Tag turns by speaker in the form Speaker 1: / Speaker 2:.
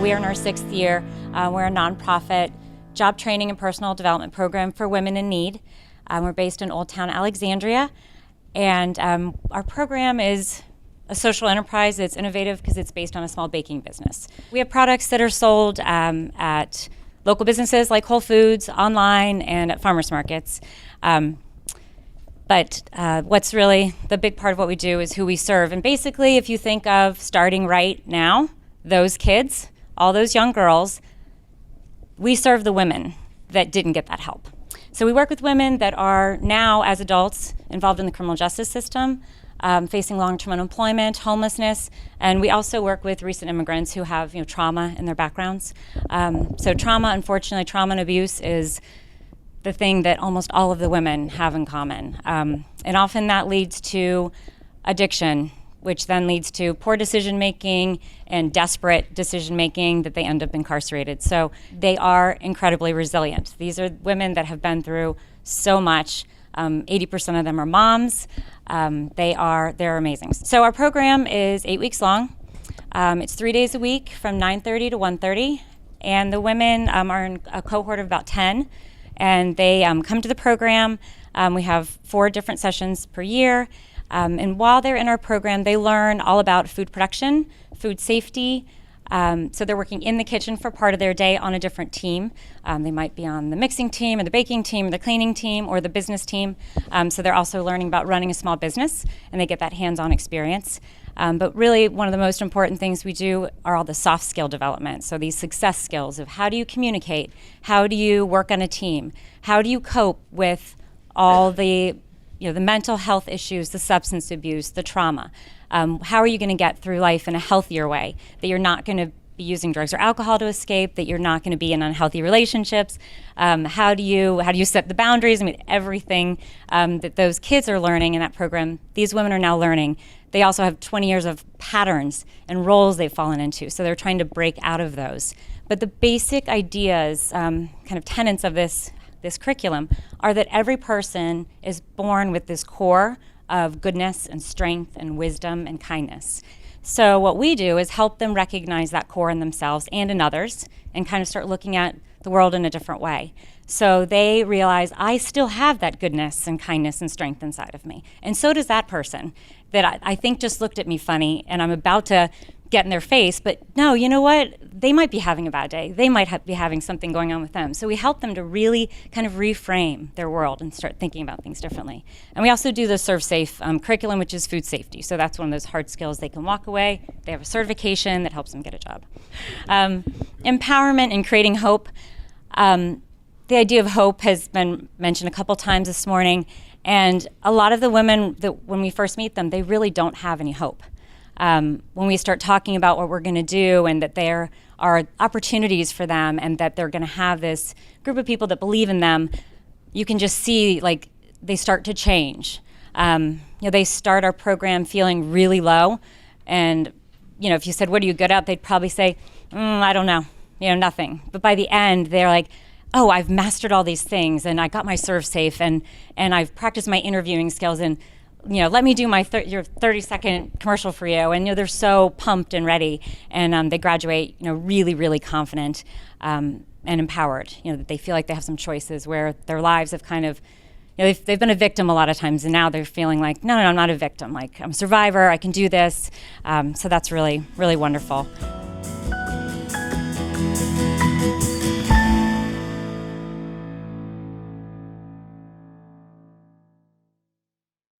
Speaker 1: we are in our 6th year. We're a nonprofit job training and personal development program for women in need. We're based in Old Town Alexandria, and our program is a social enterprise that's innovative because it's based on a small baking business. We have products that are sold at local businesses like Whole Foods, online, and at farmers markets. But what's really the big part of what we do is who we serve. And basically, if you think of starting right now, those kids, all those young girls, we serve the women that didn't get that help. So we work with women that are now, as adults, involved in the criminal justice system, facing long-term unemployment, homelessness, and we also work with recent immigrants who have trauma in their backgrounds. So unfortunately, trauma and abuse is the thing that almost all of the women have in common. And often that leads to addiction, which then leads to poor decision-making and desperate decision-making that they end up incarcerated. So they are incredibly resilient. These are women that have been through so much. 80% of them are moms. They're amazing. So our program is 8 weeks long. It's 3 days a week from 9:30 to 1:30. And the women are in a cohort of about 10. And they come to the program. We have 4 different sessions per year. And while they're in our program, they learn all about food production, food safety. So they're working in the kitchen for part of their day on a different team. They might be on the mixing team or the baking team or the cleaning team or the business team. So they're also learning about running a small business, and they get that hands-on experience. But really, one of the most important things we do are all the soft skill development. So these success skills of how do you communicate? How do you work on a team? How do you cope with all the the mental health issues, the substance abuse, the trauma? How are you going to get through life in a healthier way, that you're not going to be using drugs or alcohol to escape, that you're not going to be in unhealthy relationships? How do you set the boundaries? I mean, everything that those kids are learning in that program, these women are now learning. They also have 20 years of patterns and roles they've fallen into, so they're trying to break out of those. But the basic ideas, kind of tenets of this curriculum are that every person is born with this core of goodness and strength and wisdom and kindness. So what we do is help them recognize that core in themselves and in others and kind of start looking at the world in a different way. So they realize, I still have that goodness and kindness and strength inside of me. And so does that person that I think just looked at me funny and I'm about to get in their face, but no, you know what? They might be having a bad day. They might be having something going on with them. So we help them to really kind of reframe their world and start thinking about things differently. And we also do the Serve Safe curriculum, which is food safety. So that's one of those hard skills they can walk away. They have a certification that helps them get a job. Empowerment and creating hope. The idea of hope has been mentioned a couple times this morning. And a lot of the women, that when we first meet them, they really don't have any hope. When we start talking about what we're going to do and that there are opportunities for them and that they're going to have this group of people that believe in them, you can just see like they start to change. They start our program feeling really low, and if you said, what are you good at? They'd probably say, I don't know, nothing. But by the end, they're like, oh, I've mastered all these things, and I got my Serve Safe, and I've practiced my interviewing skills, and let me do your 30-second commercial for you. And they're so pumped and ready, and they graduate, really, really confident and empowered. That they feel like they have some choices where their lives have kind of, they've been a victim a lot of times, and now they're feeling like, no, I'm not a victim. Like, I'm a survivor. I can do this. So that's really, really wonderful.